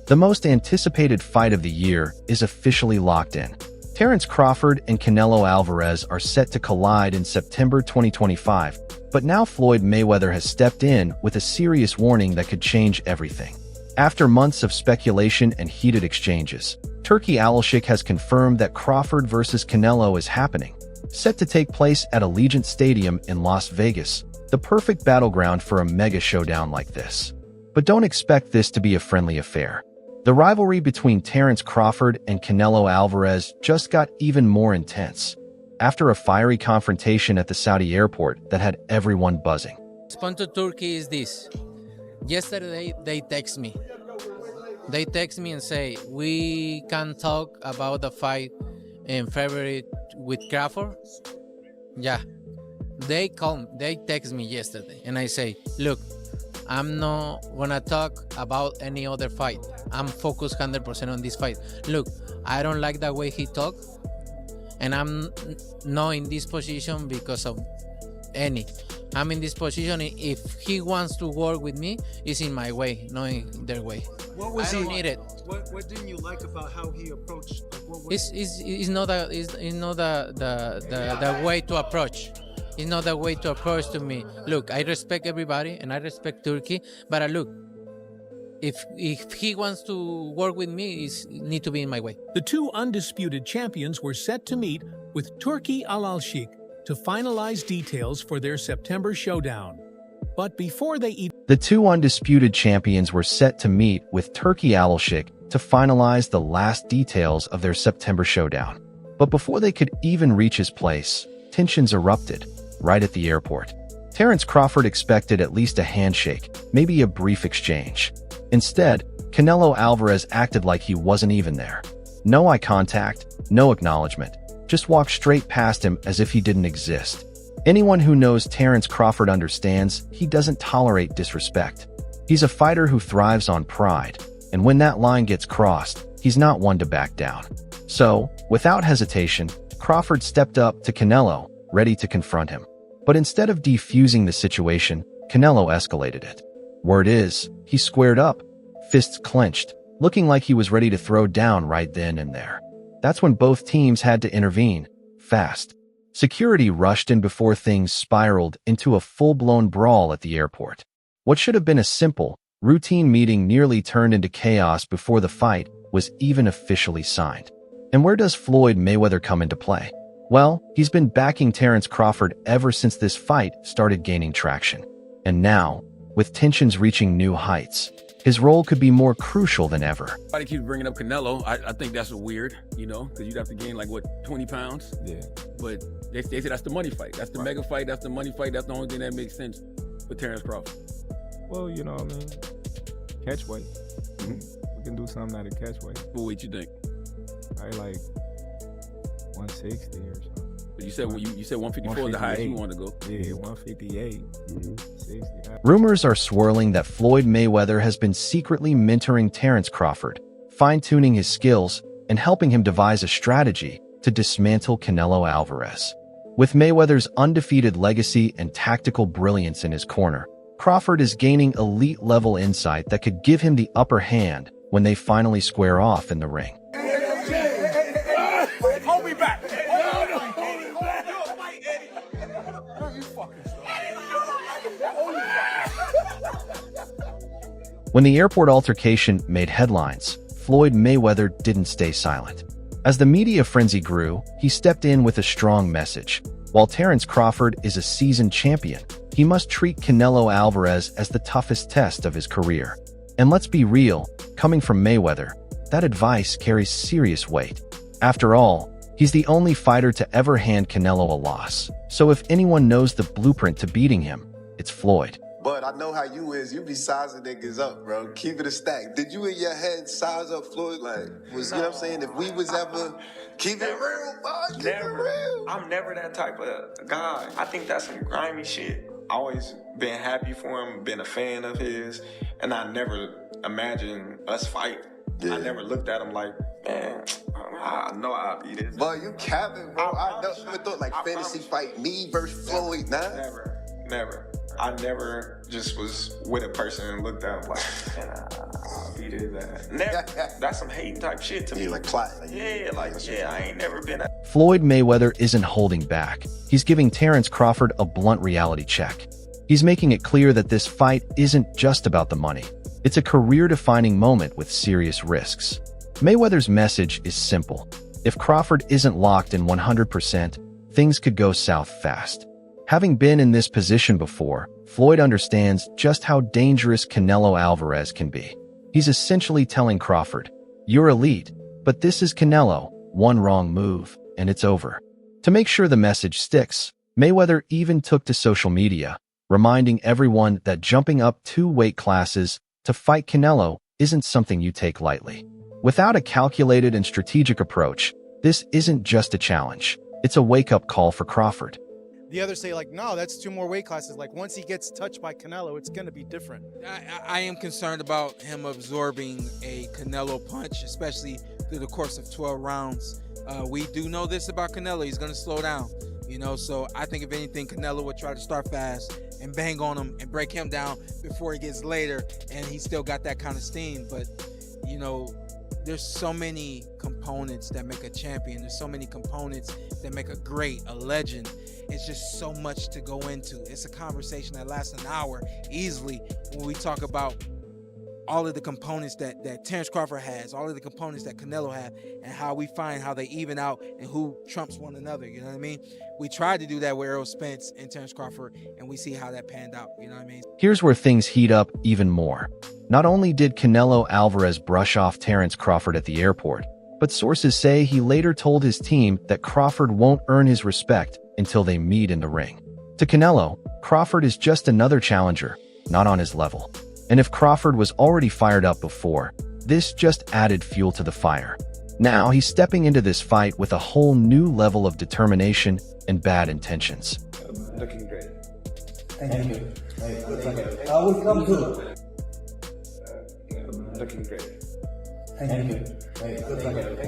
The most anticipated fight of the year is officially locked in. Terence Crawford and Canelo Alvarez are set to collide in September 2025, but now Floyd Mayweather has stepped in with a serious warning that could change everything. After months of speculation and heated exchanges, Turki Alashik has confirmed that Crawford vs. Canelo is happening, set to take place at Allegiant Stadium in Las Vegas, the perfect battleground for a mega showdown like this. But don't expect this to be a friendly affair. The rivalry between Terence Crawford and Canelo Alvarez just got even more intense after a fiery confrontation at the Saudi airport that had everyone buzzing. Response to Turkey is this. Yesterday, they text me. They text me and say, we can talk about the fight in February with Crawford. Yeah. They text me yesterday and I say, look, I'm not gonna talk about any other fight. I'm focused 100% on this fight. Look, I don't like the way he talked, and I'm not in this position because of any. I'm in this position. If he wants to work with me, it's in my way, not in their way. What was I don't need it. What didn't you like about how he approached? Like, It's not the way to approach. It's not the way to approach to me. Look, I respect everybody and I respect Turkey, but look, if he wants to work with me, it need to be in my way. The two undisputed champions were set to meet with Turki Alashik to finalize details for their September showdown. But before they The two undisputed champions were set to meet with Turki Alashik to finalize the last details of their September showdown. But before they could even reach his place, tensions erupted right at the airport. Terence Crawford expected at least a handshake, maybe a brief exchange. Instead, Canelo Alvarez acted like he wasn't even there. No eye contact, no acknowledgement, just walked straight past him as if he didn't exist. Anyone who knows Terence Crawford understands he doesn't tolerate disrespect. He's a fighter who thrives on pride, and when that line gets crossed, he's not one to back down. So, without hesitation, Crawford stepped up to Canelo, ready to confront him. But instead of defusing the situation, Canelo escalated it. Word is, he squared up, fists clenched, looking like he was ready to throw down right then and there. That's when both teams had to intervene, fast. Security rushed in before things spiraled into a full-blown brawl at the airport. What should have been a simple, routine meeting nearly turned into chaos before the fight was even officially signed. And where does Floyd Mayweather come into play? Well, he's been backing Terence Crawford ever since this fight started gaining traction. And now, with tensions reaching new heights, his role could be more crucial than ever. Everybody keeps bringing up Canelo. I think that's weird, because you'd have to gain like, 20 pounds? Yeah. But they say that's the money fight. That's the mega fight. That's the money fight. That's the only thing that makes sense for Terence Crawford. Well, catch weight. We can do something at a catch weight. What weight you think? Probably like 160 or something. But you said 154 is the highest you want to go. Yeah, 158, 60. Rumors are swirling that Floyd Mayweather has been secretly mentoring Terence Crawford, fine-tuning his skills and helping him devise a strategy to dismantle Canelo Alvarez. With Mayweather's undefeated legacy and tactical brilliance in his corner, Crawford is gaining elite-level insight that could give him the upper hand when they finally square off in the ring. Hold me back. When the airport altercation made headlines, Floyd Mayweather didn't stay silent. As the media frenzy grew, he stepped in with a strong message. While Terence Crawford is a seasoned champion, he must treat Canelo Alvarez as the toughest test of his career. And let's be real, coming from Mayweather, that advice carries serious weight. After all, he's the only fighter to ever hand Canelo a loss. So if anyone knows the blueprint to beating him, it's Floyd. But I know how you is. You be sizing niggas up, bro. Keep it a stack. Did you in your head size up Floyd? You know what I'm saying? If we was ever... Keep it real, boy. Keep it real. I'm never that type of guy. I think that's some grimy shit. Always been happy for him, been a fan of his, and I never imagined us fight. Yeah. I never looked at him like, man, I know I'll be this. But you capping, bro. I never thought like fantasy fight me versus Floyd, nah? Never. I never just was with a person and looked at him like, man, I'll undefeated. That's some hate type shit to me. Yeah, like clout. I ain't never been. Floyd Mayweather isn't holding back. He's giving Terence Crawford a blunt reality check. He's making it clear that this fight isn't just about the money. It's a career-defining moment with serious risks. Mayweather's message is simple. If Crawford isn't locked in 100%, things could go south fast. Having been in this position before, Floyd understands just how dangerous Canelo Alvarez can be. He's essentially telling Crawford, "You're elite, but this is Canelo. One wrong move, and it's over." To make sure the message sticks, Mayweather even took to social media, reminding everyone that jumping up 2 weight classes to fight Canelo isn't something you take lightly. Without a calculated and strategic approach, this isn't just a challenge. It's a wake-up call for Crawford. The others say, like, no, that's 2 more weight classes. Like, once he gets touched by Canelo, it's going to be different. I am concerned about him absorbing a Canelo punch, especially through the course of 12 rounds. We do know this about Canelo. He's going to slow down, so I think if anything, Canelo would try to start fast and bang on him and break him down before he gets later, and he's still got that kind of steam. But, there's so many components that make a champion. There's so many components that make a great, a legend. It's just so much to go into. It's a conversation that lasts an hour easily when we talk about all of the components that Terence Crawford has, all of the components that Canelo have, and how we find how they even out and who trumps one another, you know what I mean? We tried to do that with Errol Spence and Terence Crawford, and we see how that panned out, you know what I mean? Here's where things heat up even more. Not only did Canelo Alvarez brush off Terence Crawford at the airport, but sources say he later told his team that Crawford won't earn his respect until they meet in the ring. To Canelo, Crawford is just another challenger, not on his level. And if Crawford was already fired up before, this just added fuel to the fire. Now he's stepping into this fight with a whole new level of determination and bad intentions. Looking great. Thank you. I will come too. Looking great. Thank you.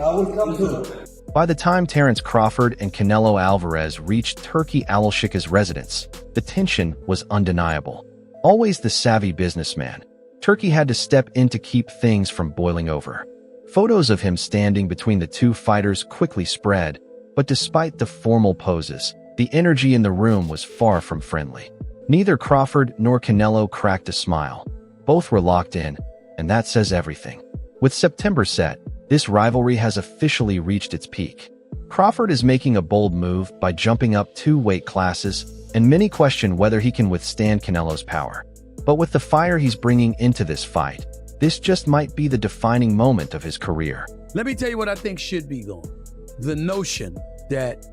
I will come too. By the time Terence Crawford and Canelo Alvarez reached Turki Alashik's residence, the tension was undeniable. Always the savvy businessman, Turki had to step in to keep things from boiling over. Photos of him standing between the 2 fighters quickly spread, but despite the formal poses, the energy in the room was far from friendly. Neither Crawford nor Canelo cracked a smile. Both were locked in, and that says everything. With September set, this rivalry has officially reached its peak. Crawford is making a bold move by jumping up 2 weight classes, and many question whether he can withstand Canelo's power. But with the fire he's bringing into this fight, this just might be the defining moment of his career. Let me tell you what I think should be going. The notion that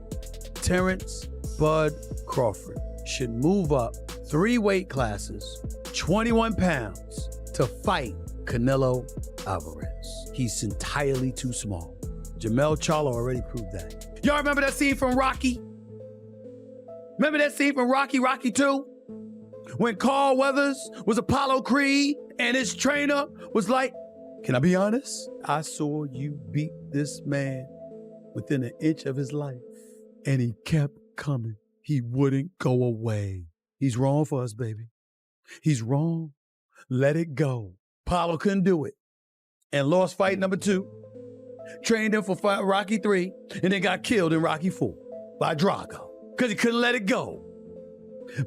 Terence Bud Crawford should move up 3 weight classes, 21 pounds, to fight Canelo Alvarez. He's entirely too small. Jamel Charlo already proved that. Y'all remember that scene from Rocky? Remember that scene from Rocky 2? When Carl Weathers was Apollo Creed and his trainer was like, "Can I be honest? I saw you beat this man within an inch of his life." And he kept coming. He wouldn't go away. He's wrong for us, baby. He's wrong. Let it go. Apollo couldn't do it and lost fight number 2. Trained him for fight Rocky 3 and then got killed in Rocky 4 by Drago. Because he couldn't let it go.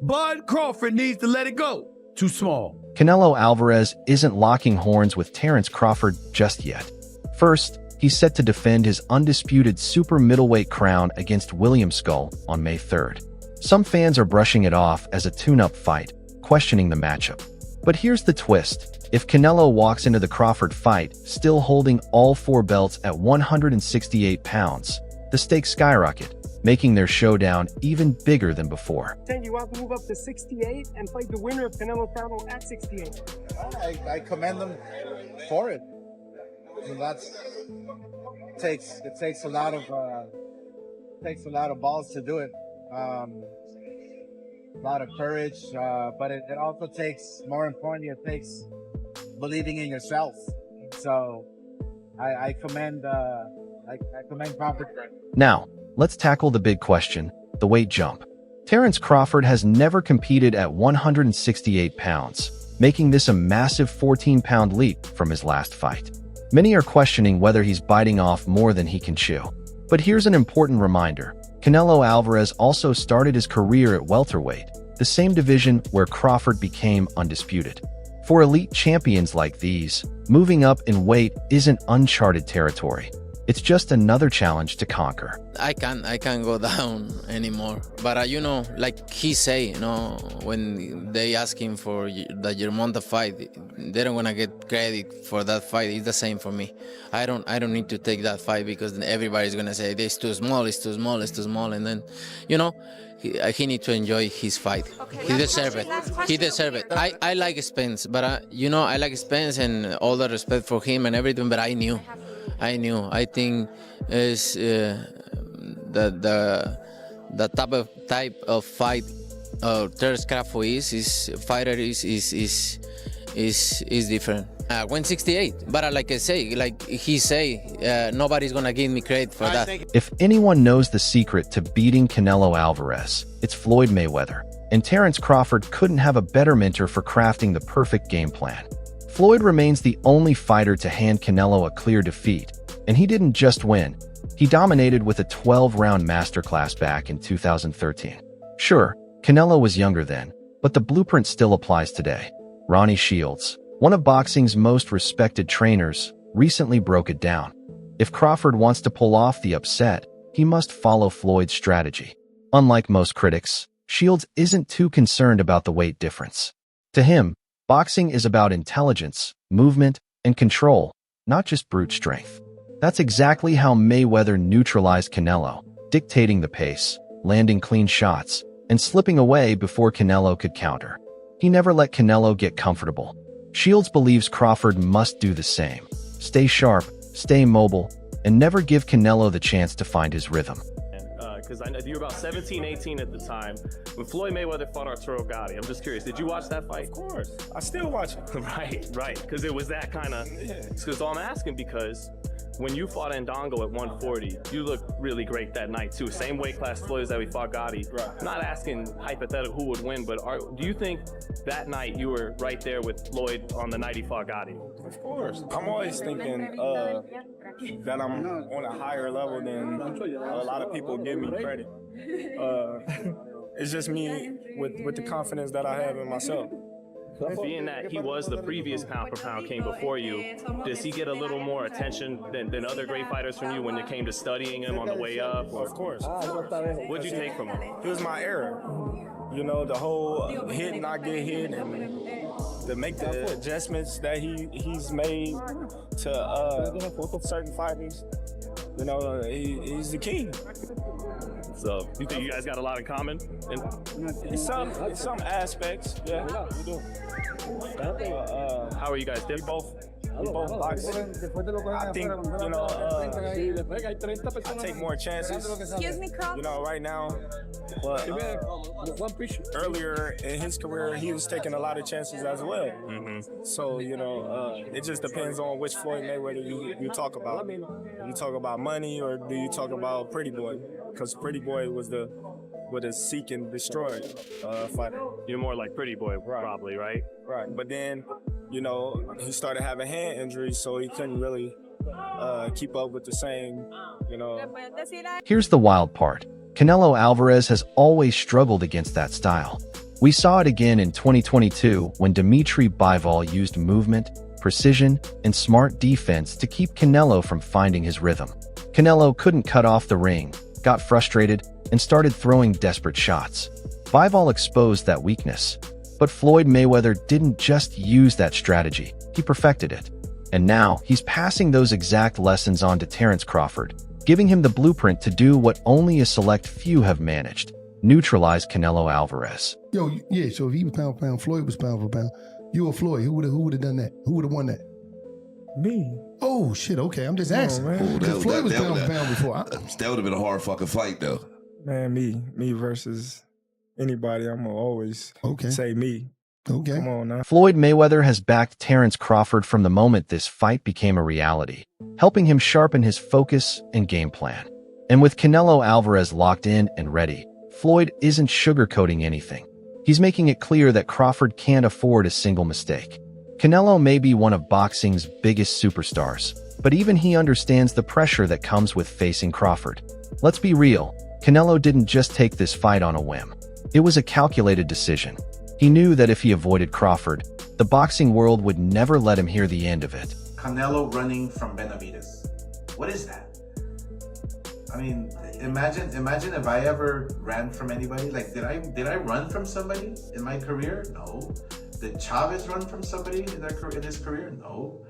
Bud Crawford needs to let it go. Too small. Canelo Alvarez isn't locking horns with Terence Crawford just yet. First, he's set to defend his undisputed super middleweight crown against William Skull on May 3rd. Some fans are brushing it off as a tune-up fight, questioning the matchup. But here's the twist. If Canelo walks into the Crawford fight still holding all 4 belts at 168 pounds, the stakes skyrocket, making their showdown even bigger than before. You have to move up to 68 and fight the winner of Canelo Alvarez at 68. I commend them for it. And it takes a lot of balls to do it. A lot of courage, but it also takes, more importantly, it takes believing in yourself. So I commend Crawford. Now, let's tackle the big question, the weight jump. Terence Crawford has never competed at 168 pounds, making this a massive 14-pound leap from his last fight. Many are questioning whether he's biting off more than he can chew. But here's an important reminder. Canelo Alvarez also started his career at welterweight, the same division where Crawford became undisputed. For elite champions like these, moving up in weight isn't uncharted territory. It's just another challenge to conquer. I can't go down anymore. But like he say, when they ask him for the Germonta fight, they don't wanna get credit for that fight. It's the same for me. I don't need to take that fight because everybody's gonna say it's too small, it's too small, it's too small, and then, he need to enjoy his fight. Okay, he deserve it. He deserve it. I like Spence, but I like Spence and all the respect for him and everything. But I knew. I think is the type of fight Terence Crawford is different. 168, but like I say, like he say, nobody's gonna give me credit for that. If anyone knows the secret to beating Canelo Alvarez, it's Floyd Mayweather. And Terence Crawford couldn't have a better mentor for crafting the perfect game plan. Floyd remains the only fighter to hand Canelo a clear defeat, and he didn't just win. He dominated with a 12-round masterclass back in 2013. Sure, Canelo was younger then, but the blueprint still applies today. Ronnie Shields, one of boxing's most respected trainers, recently broke it down. If Crawford wants to pull off the upset, he must follow Floyd's strategy. Unlike most critics, Shields isn't too concerned about the weight difference. To him, boxing is about intelligence, movement, and control, not just brute strength. That's exactly how Mayweather neutralized Canelo, dictating the pace, landing clean shots, and slipping away before Canelo could counter. He never let Canelo get comfortable. Shields believes Crawford must do the same. Stay sharp, stay mobile, and never give Canelo the chance to find his rhythm. Because I know you were about 17, 18 at the time when Floyd Mayweather fought Arturo Gatti. I'm just curious, did you watch that fight? Of course. I still watch it. Right. Because it was that kind of... Because I'm asking because when you fought Ndongo at 140, you looked really great that night too. Same weight class Floyd that we fought Gatti. Right. I'm not asking hypothetical who would win, but do you think that night you were right there with Floyd on the night he fought Gatti? Of course. I'm always thinking that I'm on a higher level than a lot of people give me credit. It's just me with the confidence that I have in myself. Being that he was the previous pound-for-pound king before you, does he get a little more attention than other great fighters from you when it came to studying him on the way up? Of course. What'd you take from him? It was my era. The whole hit and not get hit, and to make the adjustments that he's made to certain fighters. He's the king. So you think you guys got a lot in common? In some aspects, yeah, we do. How are you guys different? We both box. I think, I take more chances. Excuse me, Carl. Right now. But earlier in his career, he was taking a lot of chances as well. Mm-hmm. So, it just depends on which Floyd Mayweather you talk about. You talk about money, or do you talk about Pretty Boy? Because Pretty Boy was the seek and destroy fighter. You're more like Pretty Boy, probably, right? Right. But then, he started having hand injuries, so he couldn't really keep up with the same, Here's the wild part. Canelo Alvarez has always struggled against that style. We saw it again in 2022 when Dimitri Bivol used movement, precision, and smart defense to keep Canelo from finding his rhythm. Canelo couldn't cut off the ring, got frustrated, and started throwing desperate shots. Bivol exposed that weakness. But Floyd Mayweather didn't just use that strategy, he perfected it. And now, he's passing those exact lessons on to Terence Crawford, giving him the blueprint to do what only a select few have managed: neutralize Canelo Alvarez. So if he was pound for pound, Floyd was pound for pound. You or Floyd, who would have done that? Who would have won that? Me. Oh, shit, okay, I'm just asking. Floyd was pound for pound before. That would have been a hard fucking fight, though. Man, me versus anybody, I'm gonna always say me. Okay. Come on now. Floyd Mayweather has backed Terence Crawford from the moment this fight became a reality, helping him sharpen his focus and game plan. And with Canelo Alvarez locked in and ready, Floyd isn't sugarcoating anything. He's making it clear that Crawford can't afford a single mistake. Canelo may be one of boxing's biggest superstars, but even he understands the pressure that comes with facing Crawford. Let's be real, Canelo didn't just take this fight on a whim. It was a calculated decision. He knew that if he avoided Crawford, the boxing world would never let him hear the end of it. Canelo running from Benavides. What is that? I mean, imagine if I ever ran from anybody. Like, did I run from somebody in my career? No. Did Chavez run from somebody in his career? No.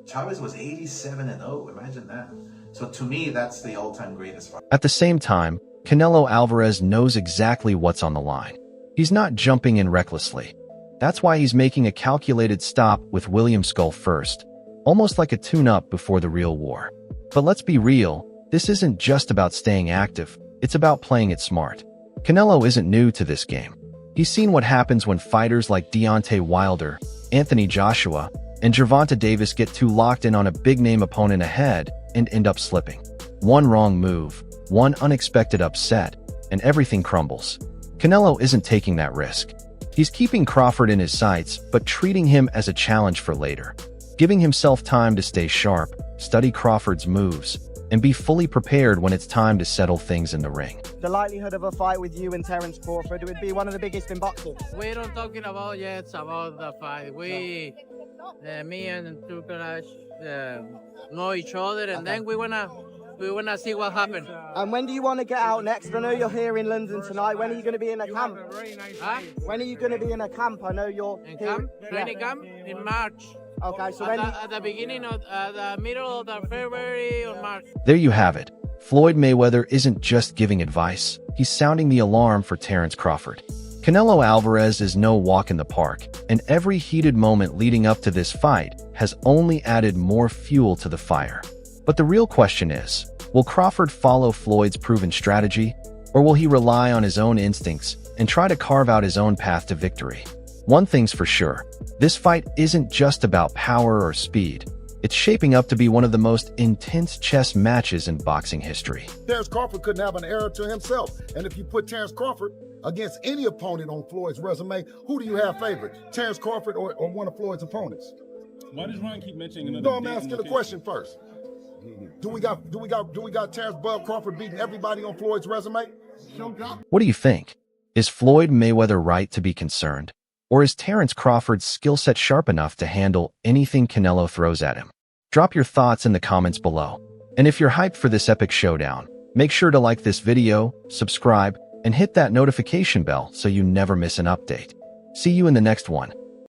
Chavez was 87-0. Imagine that. So to me, that's the all-time greatest fight. At the same time, Canelo Alvarez knows exactly what's on the line. He's not jumping in recklessly. That's why he's making a calculated stop with William Skull first, almost like a tune-up before the real war. But let's be real, this isn't just about staying active, it's about playing it smart. Canelo isn't new to this game. He's seen what happens when fighters like Deontay Wilder, Anthony Joshua, and Gervonta Davis get too locked in on a big-name opponent ahead and end up slipping. One wrong move, one unexpected upset, and everything crumbles. Canelo isn't taking that risk. He's keeping Crawford in his sights, but treating him as a challenge for later, giving himself time to stay sharp, study Crawford's moves, and be fully prepared when it's time to settle things in the ring. The likelihood of a fight with you and Terence Crawford would be one of the biggest in boxing. We don't talking about yet about the fight. Me and Turkarash know each other, and then we wanna see what happens. And when do you want to get out next? I know you're here in London tonight. When are you going to be in a camp? Huh? When are you going to be in a camp? I know you're in here. Camp? Training camp in March. Okay, so at the beginning of the middle of the February or March. There you have it. Floyd Mayweather isn't just giving advice, he's sounding the alarm for Terence Crawford. Canelo Alvarez is no walk in the park, and every heated moment leading up to this fight has only added more fuel to the fire. But the real question is, will Crawford follow Floyd's proven strategy, or will he rely on his own instincts and try to carve out his own path to victory? One thing's for sure, this fight isn't just about power or speed. It's shaping up to be one of the most intense chess matches in boxing history. Terence Crawford couldn't have an error to himself. And if you put Terence Crawford against any opponent on Floyd's resume, who do you have favorite? Terence Crawford or one of Floyd's opponents? Why does Ryan keep mentioning another? No, I'm asking the question first. Do we got Terence Bud Crawford beating everybody on Floyd's resume? What do you think? Is Floyd Mayweather right to be concerned? Or is Terence Crawford's skill set sharp enough to handle anything Canelo throws at him? Drop your thoughts in the comments below. And if you're hyped for this epic showdown, make sure to like this video, subscribe, and hit that notification bell so you never miss an update. See you in the next one.